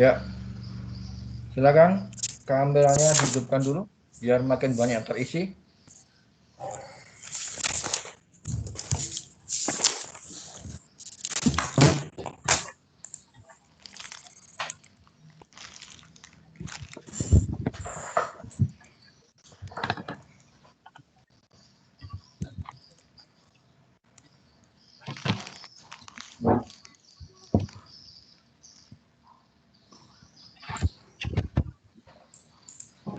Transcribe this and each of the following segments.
Ya, silakan kameranya dihidupkan dulu biar makin banyak terisi.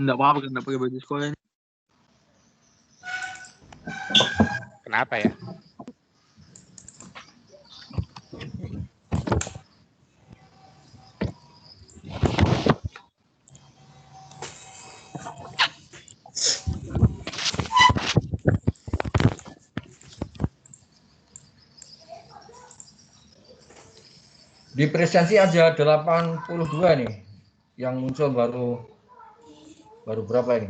Enggak apa-apa kan pakai baju sekolah ini. Kenapa ya? Di presensi ada 82 nih. Yang muncul baru berapa ini?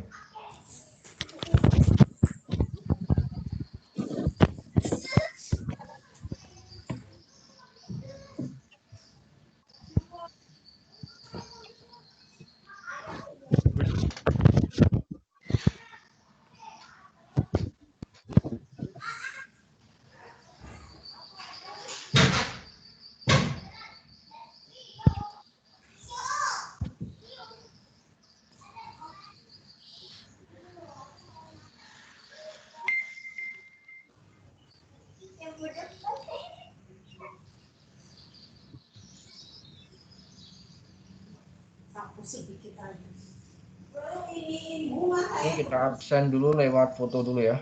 Ini kita absen dulu lewat foto dulu ya.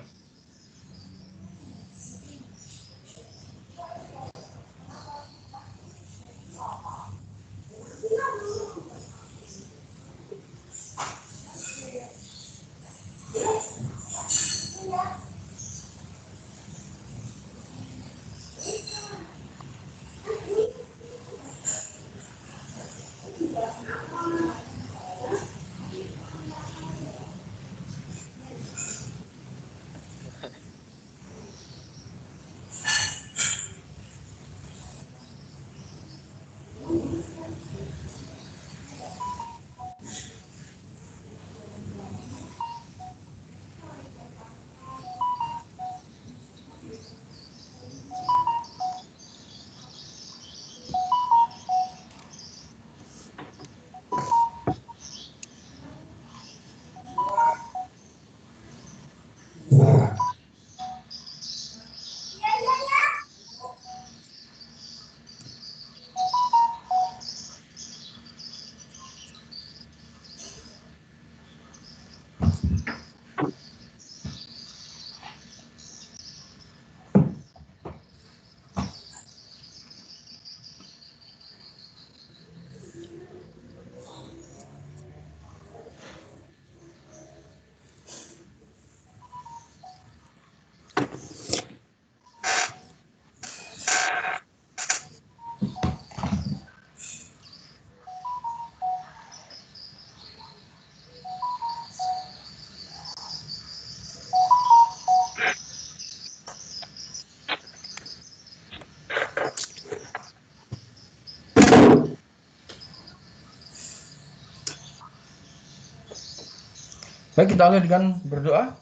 Baik, kita awali dengan berdoa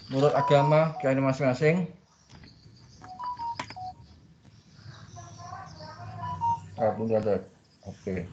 menurut agama kalian masing-masing. Oke.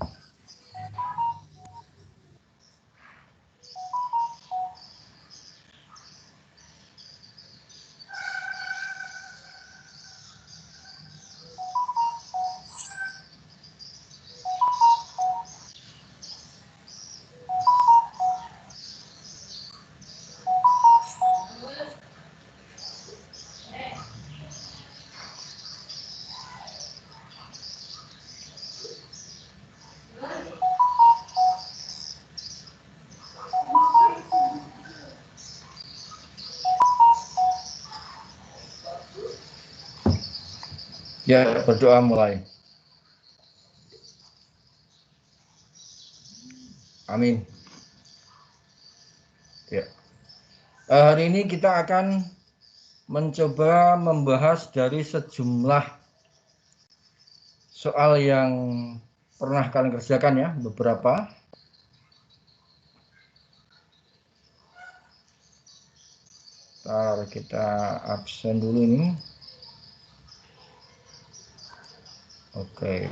Ya, berdoa mulai. Amin. Ya. Hari ini kita akan mencoba membahas dari sejumlah soal yang pernah kalian kerjakan ya, beberapa. Ntar kita absen dulu ini. Oke.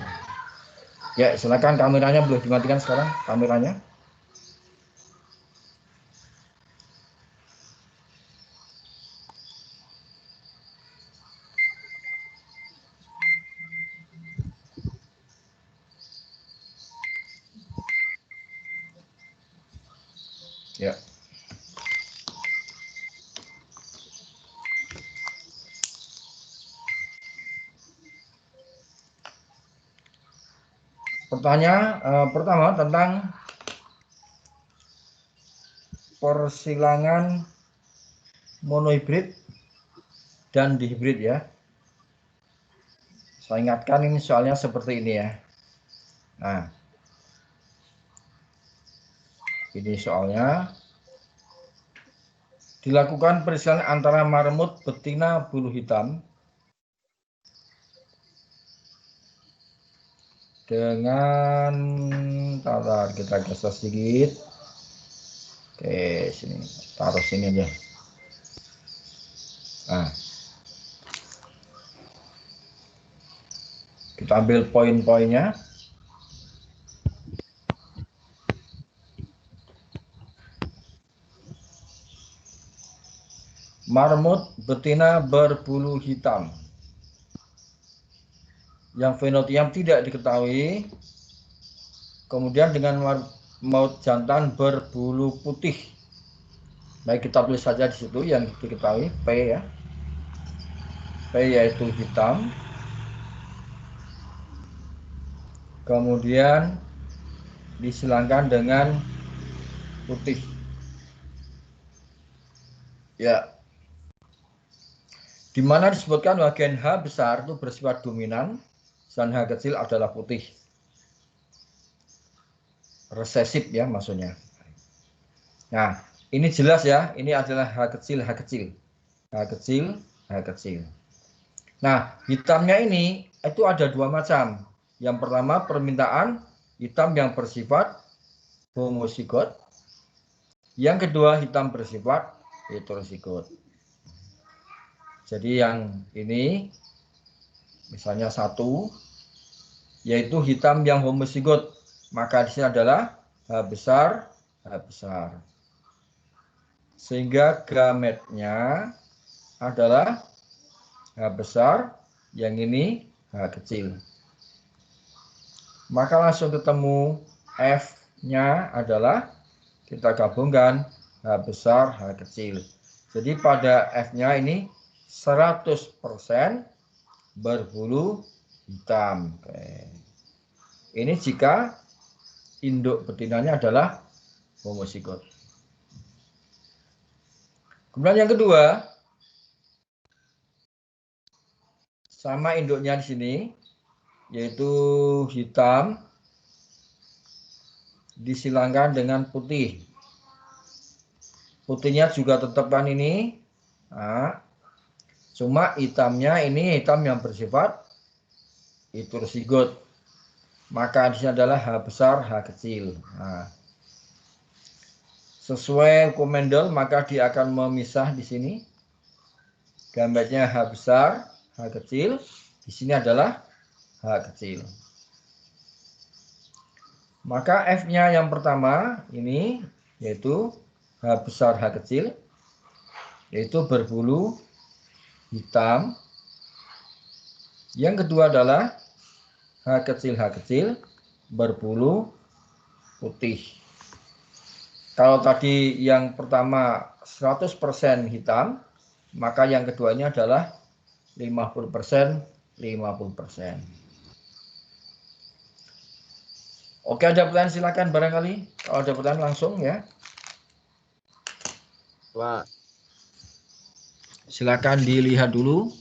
Ya, silakan kameranya boleh dimatikan sekarang, kameranya. Ya. Pertanyaan pertama tentang persilangan monohibrid dan dihibrid ya. Saya ingatkan ini soalnya seperti ini ya. Nah, ini soalnya dilakukan persilangan antara marmut betina bulu hitam dengan kita geser sedikit. Oke, sini taruh sini aja. Nah, kita ambil poin-poinnya. Marmut betina berbulu hitam yang fenotipnya tidak diketahui, kemudian dengan marmut jantan berbulu putih. Baik, kita tulis saja di situ yang diketahui, P ya. P yaitu hitam. Kemudian disilangkan dengan putih. Ya. Di mana disebutkan bagian H besar itu bersifat dominan dan H kecil adalah putih. Resesif ya maksudnya. Nah, ini jelas ya, ini adalah H kecil, H kecil. H kecil, H kecil. Nah, hitamnya ini itu ada dua macam. Yang pertama permintaan hitam yang bersifat homozigot. Yang kedua hitam bersifat heterozigot. Jadi yang ini misalnya 1 yaitu hitam yang homozigot, maka di sini adalah H besar, H besar. Sehingga gametnya adalah H besar, yang ini H kecil. Maka langsung ketemu F-nya adalah kita gabungkan H besar, H kecil. Jadi pada F-nya ini 100% berbulu hitam. Oke. Ini jika induk betinanya adalah homozigot. Kemudian yang kedua, sama induknya di sini, yaitu hitam disilangkan dengan putih. Putihnya juga tetapkan ini. Nah, cuma hitamnya ini hitam yang bersifat heterozigot. Maka di sini adalah H besar, H kecil. Nah, sesuai hukum Mendel maka dia akan memisah di sini. Gametnya H besar, H kecil. Di sini adalah H kecil. Maka F-nya yang pertama ini yaitu H besar, H kecil. Yaitu berbulu hitam. Yang kedua adalah H kecil berbulu putih. Kalau tadi yang pertama 100% hitam, maka yang keduanya adalah 50%, 50%. Oke, ada pertanyaan silakan barangkali. Kalau ada pertanyaan langsung ya. Pak. Silakan dilihat dulu.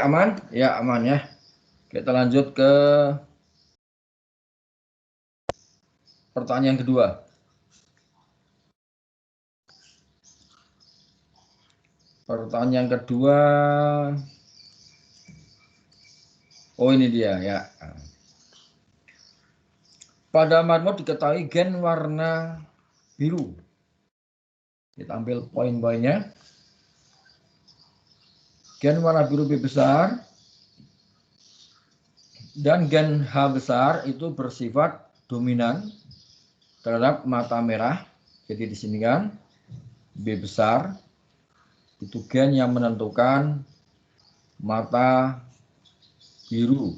Aman? Ya, aman ya. Kita lanjut ke pertanyaan kedua. Pertanyaan kedua. Oh, ini dia ya. Pada marmut diketahui gen warna biru. Kita ambil poin-poinnya. Gen warna biru B besar dan gen H besar itu bersifat dominan terhadap mata merah. Jadi di sini kan B besar itu gen yang menentukan mata biru.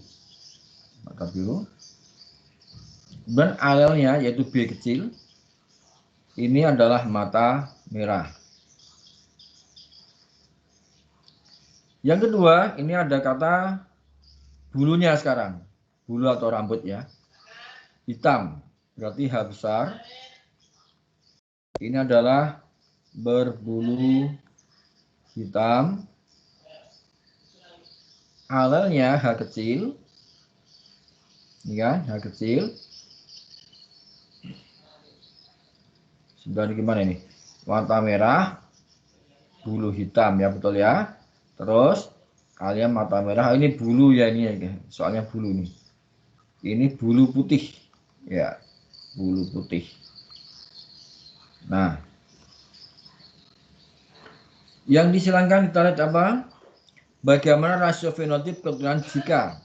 Mata biru. Dan alelnya yaitu B kecil ini adalah mata merah. Yang kedua, ini ada kata bulunya sekarang. Bulu atau rambut ya. Hitam, berarti H besar. Ini adalah berbulu hitam. Alelnya H kecil. Ini kan, H kecil. Sebenarnya gimana ini? Mata merah, bulu hitam ya, betul ya. Terus kalian mata merah, ini bulu ya ini ya, soalnya bulu nih. Ini bulu putih ya, bulu putih. Nah, yang disilangkan kita lihat apa? Bagaimana rasio fenotip kebetulan jika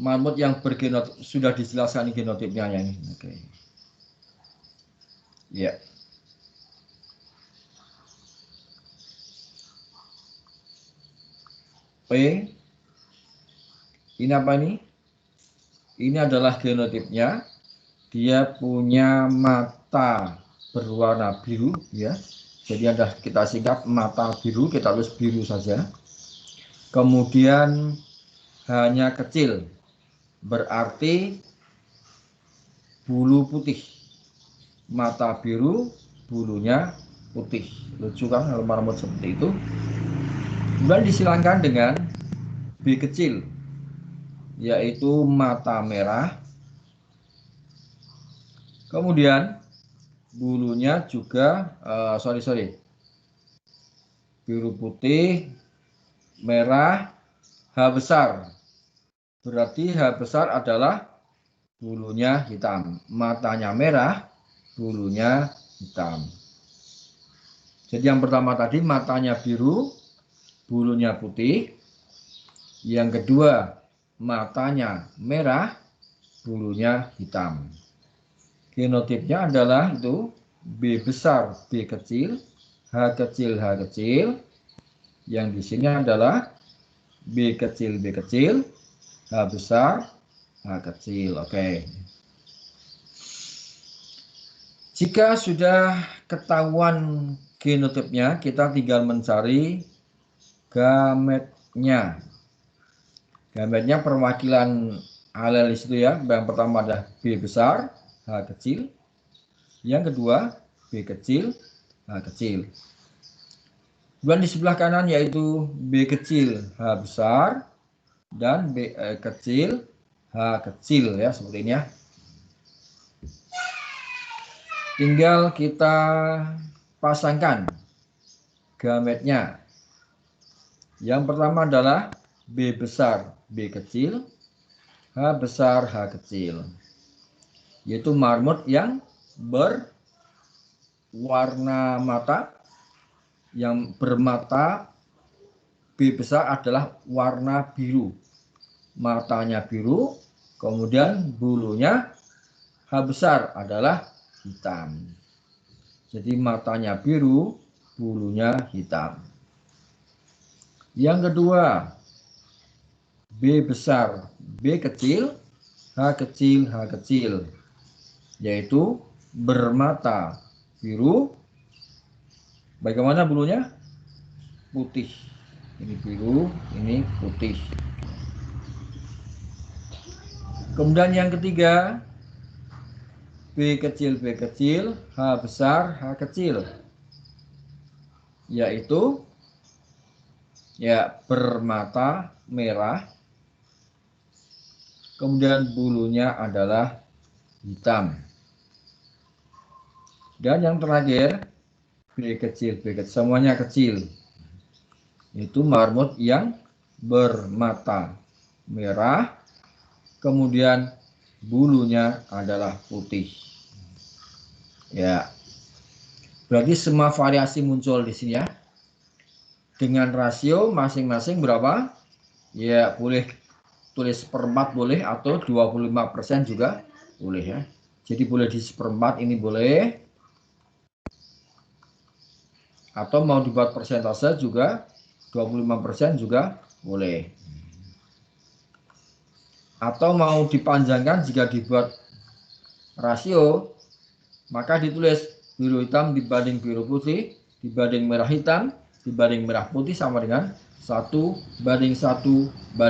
marmut yang bergenotip sudah dijelaskan genotipnya ya ini. Oke. Ya. P. Ini apa ini? Ini adalah genotipnya. Dia punya mata berwarna biru ya. Jadi ada kita singkat mata biru, kita tulis biru saja. Kemudian hanya kecil. Berarti bulu putih. Mata biru, bulunya putih. Lucu kan kalau marmut seperti itu. Kemudian disilangkan dengan B kecil, yaitu mata merah. Kemudian bulunya juga biru putih, merah, H besar. Berarti H besar adalah bulunya hitam. Matanya merah, bulunya hitam. Jadi yang pertama tadi matanya biru, bulunya putih. Yang kedua matanya merah, bulunya hitam. Genotipnya adalah itu B besar, B kecil, H kecil, H kecil. Yang di sini adalah B kecil, B kecil, H besar, H kecil. Oke. Jika sudah ketahuan genotipnya, kita tinggal mencari gametnya. Gametnya perwakilan alel itu ya. Yang pertama adalah B besar, H kecil. Yang kedua B kecil, H kecil. Dan di sebelah kanan yaitu B kecil, H besar dan B kecil, H kecil ya seperti ini ya. Tinggal kita pasangkan gametnya. Yang pertama adalah B besar, B kecil, H besar, H kecil. Yaitu marmut yang berwarna mata, yang bermata B besar adalah warna biru. Matanya biru, kemudian bulunya H besar adalah hitam. Jadi matanya biru, bulunya hitam. Yang kedua, B besar, B kecil, H kecil, H kecil. Yaitu bermata biru. Bagaimana bulunya? Putih. Ini biru, ini putih. Kemudian yang ketiga, B kecil, B kecil, H besar, H kecil. Yaitu ya bermata merah. Kemudian bulunya adalah hitam. Dan yang terakhir, B kecil, semuanya kecil. Itu marmut yang bermata merah, kemudian bulunya adalah putih. Ya, berarti semua variasi muncul di sini ya. Dengan rasio masing-masing berapa? Ya, boleh tulis seperempat boleh atau 25% juga boleh ya. Jadi boleh di seperempat ini boleh. Atau mau dibuat persentase juga 25% juga boleh. Atau mau dipanjangkan jika dibuat rasio, maka ditulis biru hitam dibanding biru putih, dibanding merah hitam, dibanding merah putih sama dengan 1:1:1:1.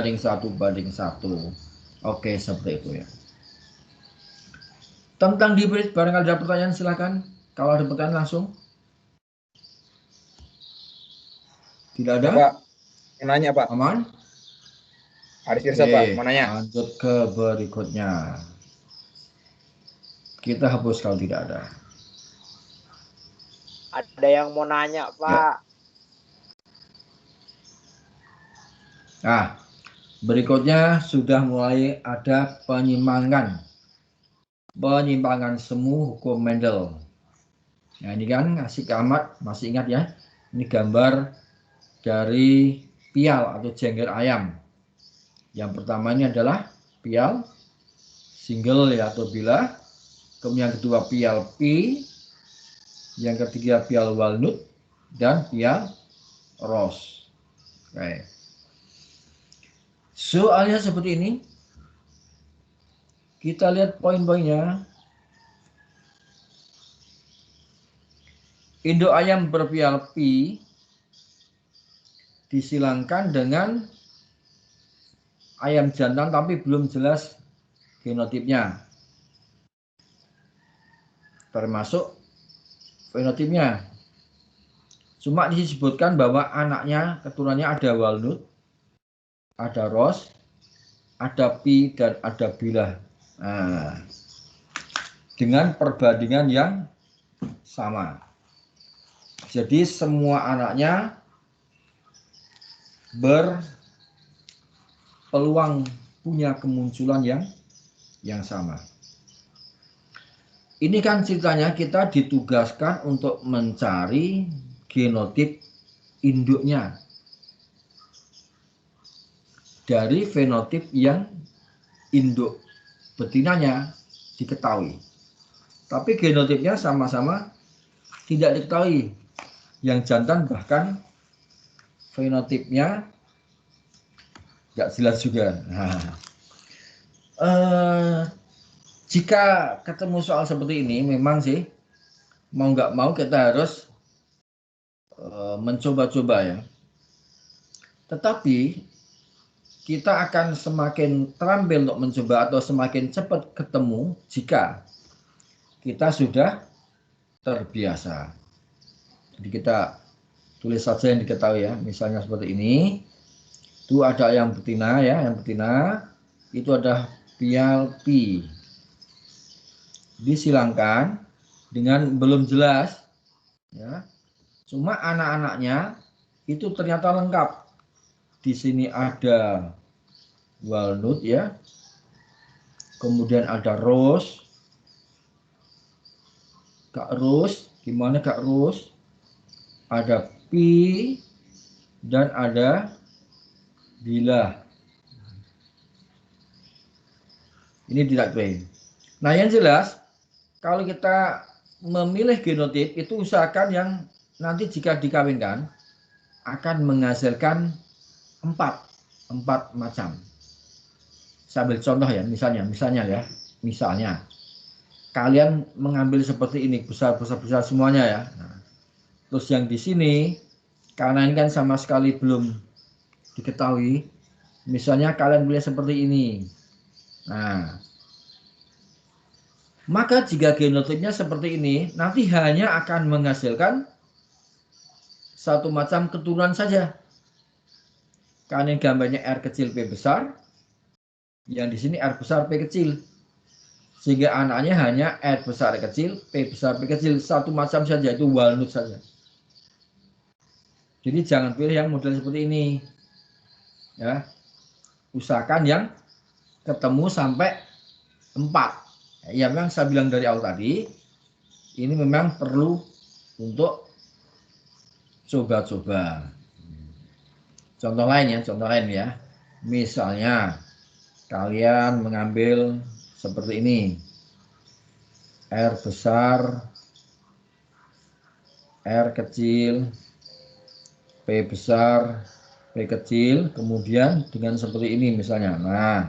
Oke, seperti itu ya. Tentang hibrid, barangkali ada pertanyaan silakan. Kalau ada pertanyaan langsung. Tidak ada? Pak, mau nanya Pak. Aman? Aris Tirsa Pak, mau nanya. Lanjut ke berikutnya. Kita hapus kalau tidak ada. Ada yang mau nanya, Pak. Nah, berikutnya sudah mulai ada penyimpangan semu hukum Mendel. Nah, ini kan asik amat, masih ingat ya? Ini gambar dari pial atau jengger ayam. Yang pertama ini adalah pial single ya atau bilah. Kemudian yang kedua pial pi, yang ketiga pial walnut dan pial rose. Oke. Soalnya seperti ini. Kita lihat poin-poinnya. Induk ayam berpial pi disilangkan dengan ayam jantan tapi belum jelas genotipnya. Termasuk fenotipnya. Cuma disebutkan bahwa anaknya, keturunannya ada walnut, ada rose, ada pi, dan ada bilah. Nah, dengan perbandingan yang sama. Jadi semua anaknya berpeluang punya kemunculan yang sama. Ini kan ceritanya kita ditugaskan untuk mencari genotip induknya dari fenotip yang induk betinanya diketahui. Tapi genotipnya sama-sama tidak diketahui. Yang jantan bahkan fenotipnya nggak jelas juga. Nah, jika ketemu soal seperti ini, memang sih mau nggak mau kita harus mencoba-coba ya. Tetapi kita akan semakin terampil untuk mencoba atau semakin cepat ketemu jika kita sudah terbiasa. Jadi kita tulis saja yang diketahui ya. Misalnya seperti ini. Itu ada yang betina ya, yang betina itu ada pial pi. Disilangkan dengan belum jelas ya. Cuma anak-anaknya itu ternyata lengkap. Di sini ada walnut ya. Kemudian ada rose. Kak Rose, gimana Kak Rose? Ada pi dan ada bilah. Ini tidak clear. Nah, yang jelas kalau kita memilih genotip itu usahakan yang nanti jika dikawinkan akan menghasilkan empat macam. Saya ambil contoh ya, misalnya kalian mengambil seperti ini besar semuanya ya. Nah, terus yang di sini karena ini kan sama sekali belum diketahui, misalnya kalian pilih seperti ini. Nah, maka jika genotipnya seperti ini, nanti hanya akan menghasilkan satu macam keturunan saja. Karena gambarnya R kecil P besar, yang di sini R besar P kecil. Sehingga anaknya hanya R besar R kecil, P besar P kecil, satu macam saja, itu walnut saja. Jadi jangan pilih yang model seperti ini. Ya. Usahakan yang ketemu sampai 4. Ya memang saya bilang dari awal tadi, ini memang perlu untuk coba-coba. Contoh lain ya. Misalnya kalian mengambil seperti ini. R besar, R kecil, P besar, P kecil, kemudian dengan seperti ini misalnya. Nah,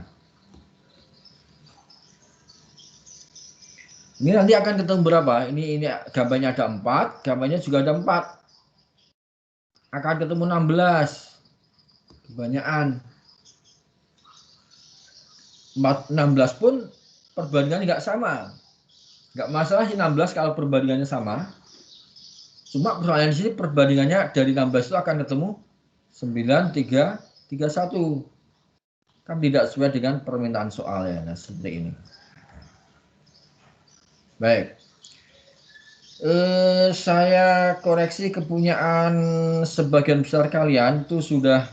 ini nanti akan ketemu berapa? Ini gambarnya ada 4, gambarnya juga ada 4. Akan ketemu 16. Kebanyakan. 16 pun perbandingannya nggak sama. Nggak masalah sih 16 kalau perbandingannya sama. Cuma persoalan di sini perbandingannya dari 16 itu akan ketemu 9, 3, 3, 1. Kan tidak sesuai dengan permintaan soal ya. Nah, seperti ini. Baik. Saya koreksi kepunyaan sebagian besar kalian itu sudah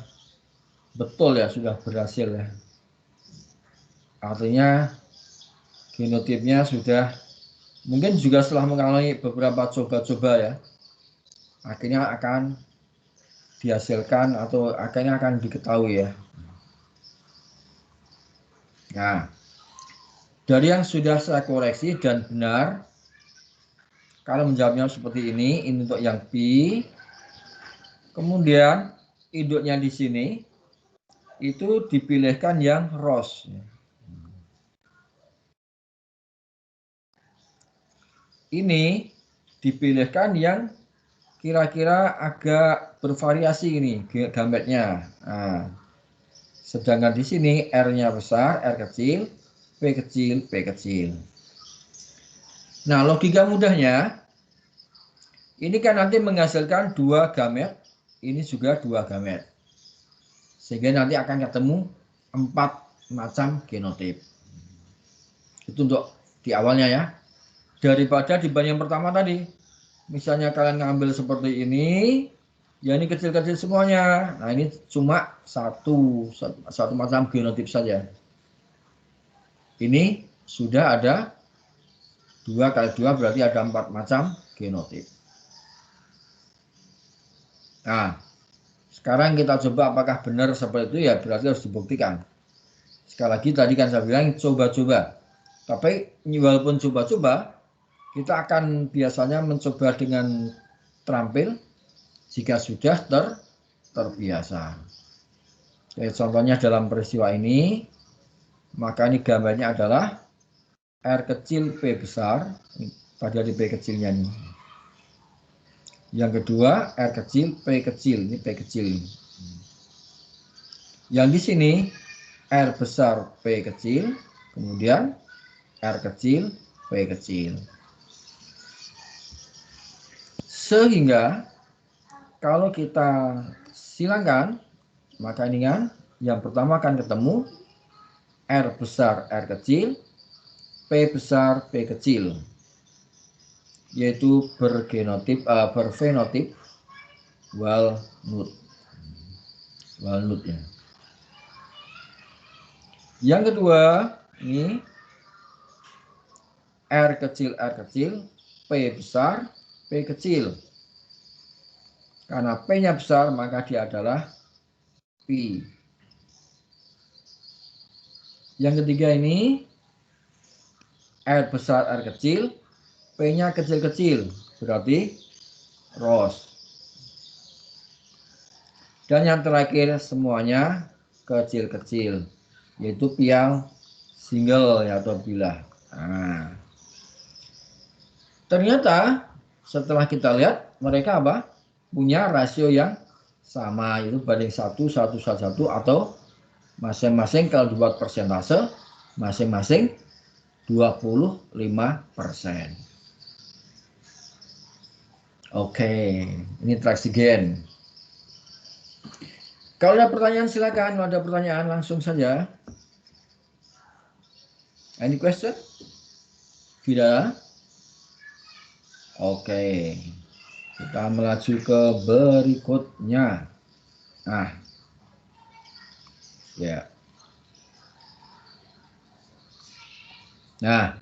betul ya, sudah berhasil ya. Artinya genotipnya sudah mungkin juga setelah mengalami beberapa coba-coba ya, akhirnya akan dihasilkan atau akhirnya akan diketahui ya. Nah, dari yang sudah saya koreksi dan benar, kalau menjawabnya seperti ini untuk yang P, kemudian induknya di sini itu dipilihkan yang ROS. Ini dipilihkan yang kira-kira agak bervariasi ini gametnya. Nah, sedangkan di sini R-nya besar, R kecil, P kecil, P kecil. Nah, logika mudahnya ini kan nanti menghasilkan 2 gamet, ini juga 2 gamet. Sehingga nanti akan ketemu 4 macam genotip. Itu untuk di awalnya ya. Daripada dibanding yang pertama tadi. Misalnya kalian ngambil seperti ini, ya ini kecil-kecil semuanya. Nah ini cuma satu macam genotip saja. Ini sudah ada 2 kali 2 berarti ada 4 macam genotip. Nah, sekarang kita coba apakah benar seperti itu ya, berarti harus dibuktikan. Sekali lagi tadi kan saya bilang coba-coba. Tapi walaupun coba-coba, kita akan biasanya mencoba dengan terampil jika sudah terbiasa. Jadi contohnya dalam peristiwa ini, maka ini gambarnya adalah R kecil P besar, tadi ada P kecilnya nih. Yang kedua R kecil P kecil, ini P kecil. Yang di sini R besar P kecil, kemudian R kecil P kecil. Sehingga kalau kita silangkan, maka ini kan yang pertama akan ketemu R besar R kecil, P besar P kecil, yaitu berfenotip walnut ya. Yang kedua ini R kecil P besar P kecil. Karena P-nya besar maka dia adalah P. Yang ketiga ini R besar R kecil, P-nya kecil-kecil, berarti ROS. Dan yang terakhir semuanya kecil-kecil, yaitu piang single ya, atau bilah. Nah, ternyata setelah kita lihat mereka apa? Punya rasio yang sama, yaitu banding 1, 1, 1, 1, atau masing-masing kalau dibuat persentase masing-masing 25%. Oke, ini traksi gen. Kalau ada pertanyaan silakan, kalau ada pertanyaan langsung saja. Any question? Tidak? Oke. Kita melaju ke berikutnya. Nah. Ya. Nah.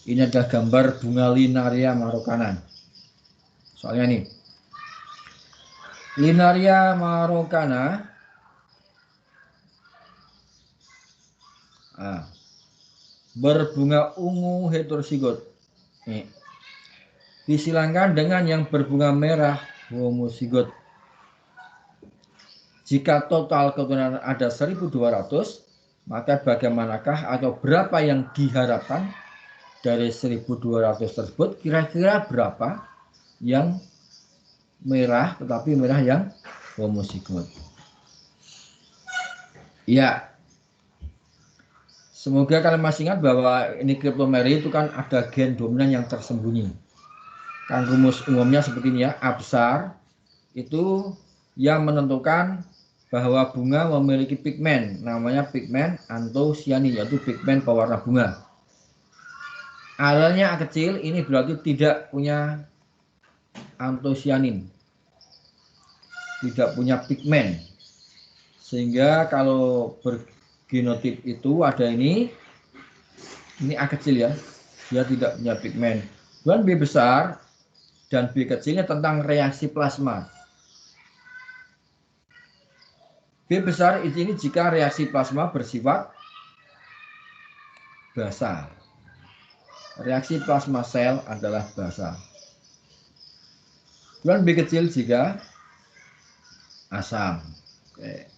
Ini adalah gambar bunga Linaria marokana. Soalnya nih. Linaria marokana. Nah. Berbunga ungu heterozigot. Nih. Disilangkan dengan yang berbunga merah homozigot. Jika total keturunan ada 1.200, maka bagaimanakah atau berapa yang diharapkan dari 1.200 tersebut? Kira-kira berapa yang merah, tetapi merah yang homozigot? Ya, semoga kalian masih ingat bahwa ini kriptomeri itu kan ada gen dominan yang tersembunyi. Kan rumus umumnya seperti ini ya, A besar itu yang menentukan bahwa bunga memiliki pigmen, namanya pigmen antosianin, yaitu pigmen pewarna bunga. Alelnya A kecil, ini berarti tidak punya antosianin, tidak punya pigmen. Sehingga kalau bergenotip itu ada ini A kecil ya, dia tidak punya pigmen. Dan B besar dan B kecilnya tentang reaksi plasma. B besar ini jika reaksi plasma bersifat basa. Reaksi plasma sel adalah basa. Dan B kecil jika asam. Oke.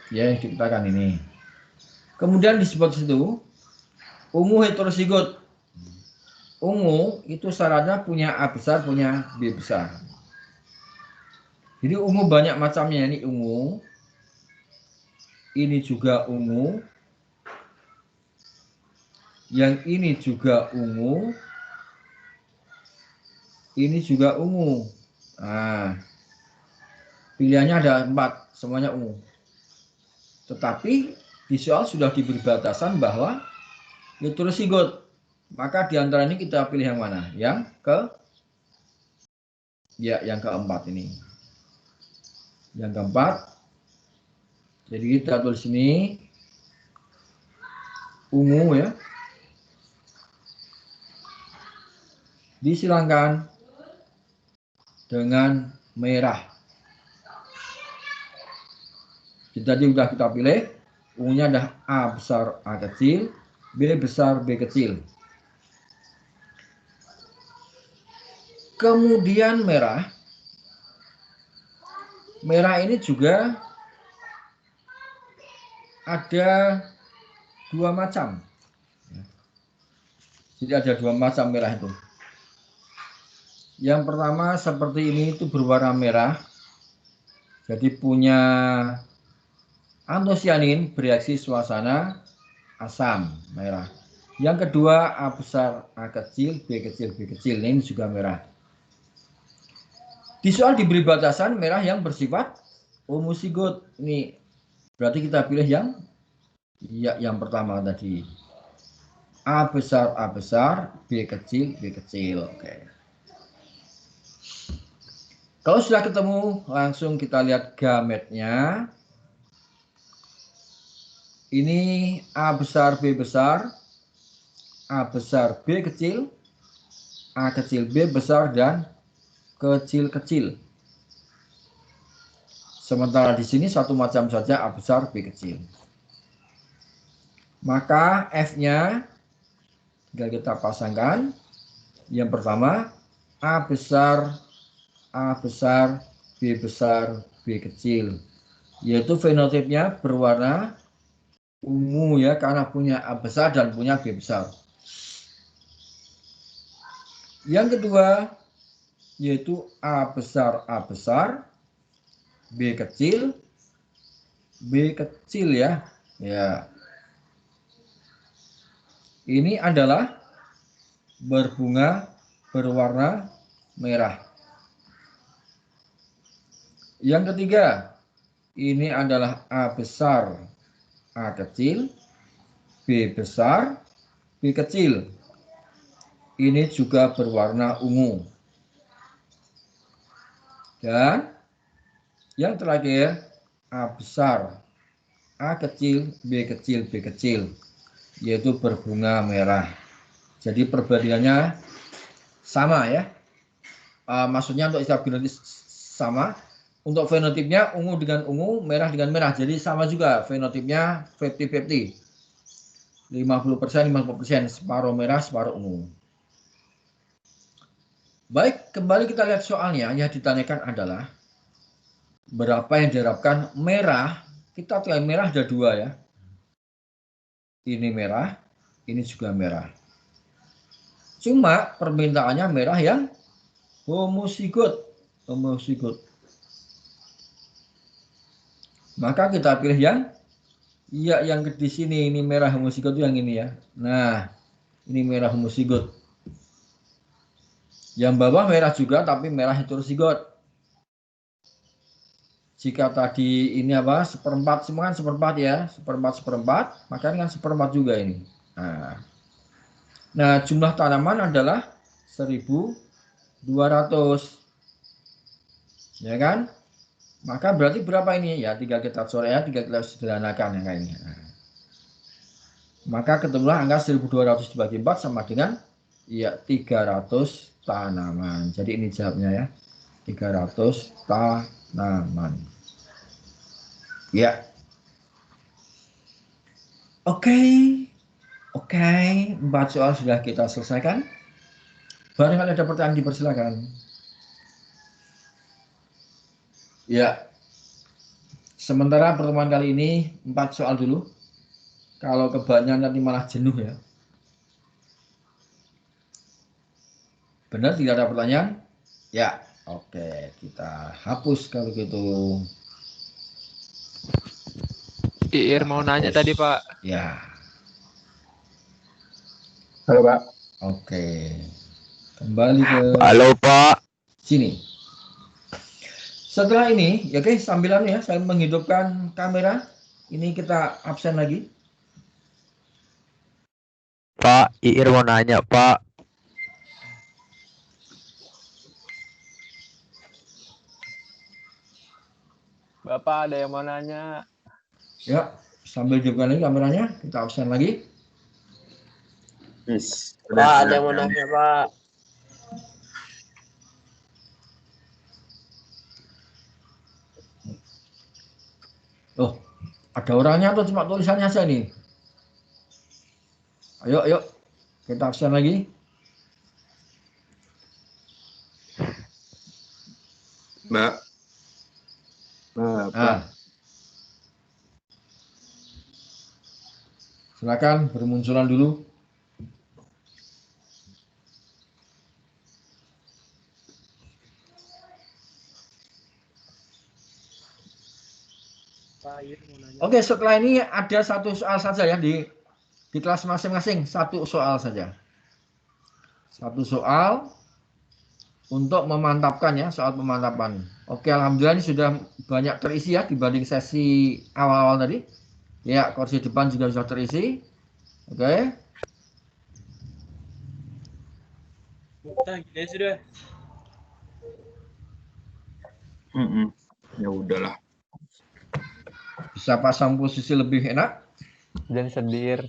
Ya, yang dikatakan ini. Kemudian disebut situ ungu heterozigot. Ungu itu syaratnya punya A besar, punya B besar. Jadi ungu banyak macamnya, ini ungu. Ini juga ungu. Yang ini juga ungu. Ini juga ungu. Nah, pilihannya ada 4, semuanya ungu. Tetapi di soal sudah diberi batasan bahwa heterozigot. Maka di antara ini kita pilih yang mana? Yang keempat ini. Yang keempat. Jadi kita tulis ini ungu ya. Disilangkan dengan merah. Jadi sudah kita pilih. Ungunya ada A besar A kecil, B besar B kecil. Kemudian merah. Merah ini juga ada 2 macam. Jadi ada 2 macam merah itu. Yang pertama seperti ini itu berwarna merah. Jadi punya antosianin bereaksi suasana asam merah. Yang kedua A besar A kecil B kecil B kecil. Ini juga merah. Di soal diberi batasan merah yang bersifat homozigot. Ini berarti kita pilih yang pertama tadi. A besar, B kecil, B kecil. Oke. Kalau sudah ketemu, langsung kita lihat gametnya. Ini A besar, B besar, A besar, B kecil, A kecil, B besar, dan kecil-kecil. Sementara di sini satu macam saja A besar, B kecil. Maka F-nya tinggal kita pasangkan. Yang pertama A besar, B besar, B kecil. Yaitu fenotipnya berwarna ungu ya, karena punya A besar dan punya B besar. Yang kedua yaitu A besar, B kecil ya. Ya. Ini adalah berbunga berwarna merah. Yang ketiga, ini adalah A besar, A kecil, B besar, B kecil. Ini juga berwarna ungu. Dan yang terakhir, A besar, A kecil, B kecil, B kecil, yaitu berbunga merah. Jadi perbandingannya sama ya. Maksudnya untuk istilah genotis sama. Untuk fenotipnya ungu dengan ungu, merah dengan merah. Jadi sama juga fenotipnya 50-50. 50%, 50%, separuh merah, separuh ungu. Baik, kembali kita lihat soalnya. Yang ditanyakan adalah berapa yang diharapkan merah. Kita tahu merah ada dua ya. Ini merah, ini juga merah. Cuma permintaannya merah yang homozigot. Maka kita pilih yang di sini. Ini merah homozigot yang ini ya. Nah, ini merah homozigot. Yang bawah merah juga tapi merah heterozigot. Jika tadi ini apa? Seperempat, semua kan seperempat ya. Seperempat, maka ini kan seperempat juga ini. Nah, jumlah tanaman adalah 1.200. Ya kan? Maka berarti berapa ini? Ya, tinggal kita coret ya, tinggal kita sederhanakan yang kayak ini. Maka ketemulah angka 1.200 dibagi 4 sama dengan ya 300 tanaman. Jadi ini jawabnya ya. 300 tanaman. Ya. Oke, 4 soal sudah kita selesaikan. Barangkali ada pertanyaan dipersilakan. Ya. Sementara pertemuan kali ini 4 soal dulu. Kalau kebanyakan nanti malah jenuh ya. Benar tidak ada pertanyaan? Ya, oke, kita hapus kalau gitu. Ir mau nanya tadi Pak. Ya. Halo Pak. Oke. Kembali ke Halo Pak. sini. Setelah ini, ya guys, sambilan ya, saya menghidupkan kamera. Ini kita absen lagi. Pak, Ir mau nanya Pak. Bapak ada yang mau nanya? Ya, sambil hidupkan lagi kameranya, kita absen lagi. Pak, ada yang mau nanya, Pak? Oh, ada orangnya atau cuma tulisannya aja nih? Ayo, kita absen lagi. Mbak. Nah, silakan bermunculan dulu. Oke, setelah ini ada satu soal saja ya di kelas masing-masing, satu soal saja. Satu soal untuk memantapkan ya, soal pemantapan. Oke, alhamdulillah ini sudah banyak terisi ya dibanding sesi awal-awal tadi. Ya, kursi depan juga sudah terisi. Oke. Ya sudah. Ya udahlah. Bisa pasang posisi lebih enak. Jangan sedir.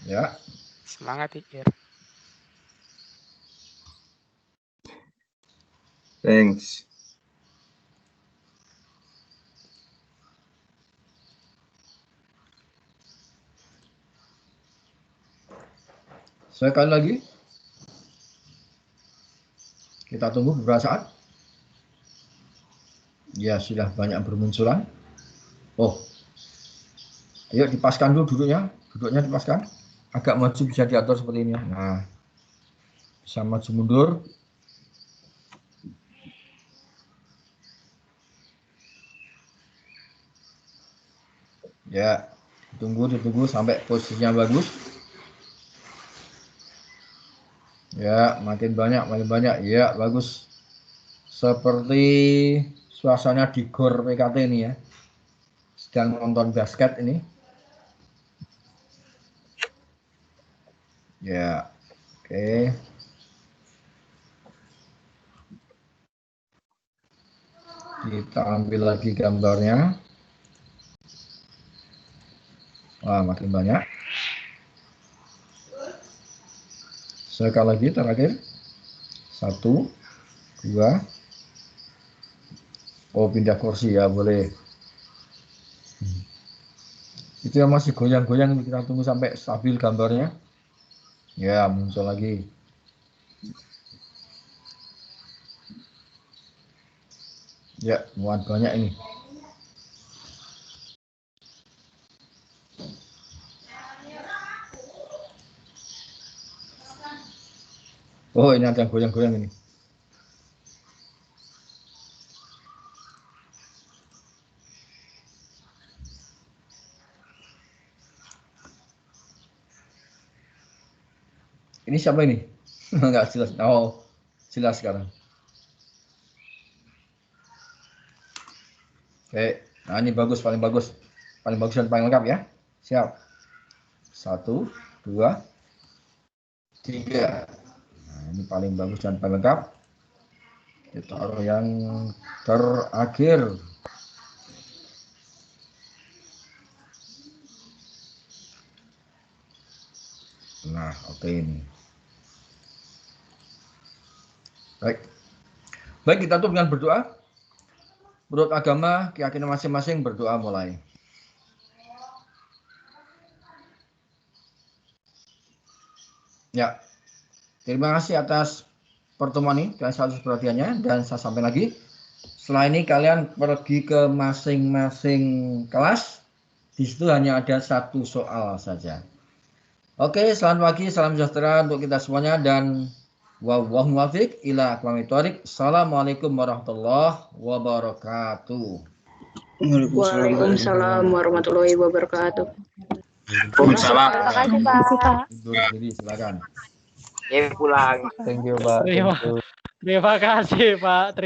Ya. Semangat Ir. Thanks. Sekali lagi. Kita tunggu beberapa saat. Ya, sudah banyak bermunculan. Oh. Ayo dipaskan dulu duduknya. Duduknya dipaskan. Agak maju bisa diatur seperti ini. Nah. Bisa maju mundur. Ya. Ditunggu sampai posisinya bagus. Ya, makin banyak. Ya, bagus. Seperti suasana di GOR PKT ini ya. Sedang nonton basket ini. Ya, oke. Kita ambil lagi gambarnya. Wah, makin banyak. Sekali lagi terakhir. 1, 2. Oh, pindah kursi ya, boleh. Itu yang masih goyang-goyang, kita tunggu sampai stabil gambarnya. Ya, muncul lagi. Ya, muat banyak ini. Oh, ini ada yang goyang-goyang ini. Ini siapa ini? Enggak jelas. Oh, jelas sekarang. Oke, nah ini bagus, paling bagus. Paling bagus dan paling lengkap ya. Siap. 1, 2, 3. Nah, ini paling bagus dan paling lengkap. Kita taruh yang terakhir. Nah, oke ini. Baik, kita tutup dengan berdoa. Menurut agama, keyakinan masing-masing, berdoa mulai. Ya, terima kasih atas pertemuan ini, kalian selalu perhatiannya, dan saya sampaikan lagi, setelah ini kalian pergi ke masing-masing kelas, di situ hanya ada 1 soal saja. Oke, selamat pagi, salam sejahtera untuk kita semuanya, dan wallahul muwaffiq ila aqwamit thoriq. Assalamualaikum warahmatullahi wabarakatuh. Waalaikumsalam warahmatullahi wabarakatuh. Waalaikumsalam. Terima kasih, Pak. Undur diri, silakan. Thank you, Pak. Terima kasih, Pak.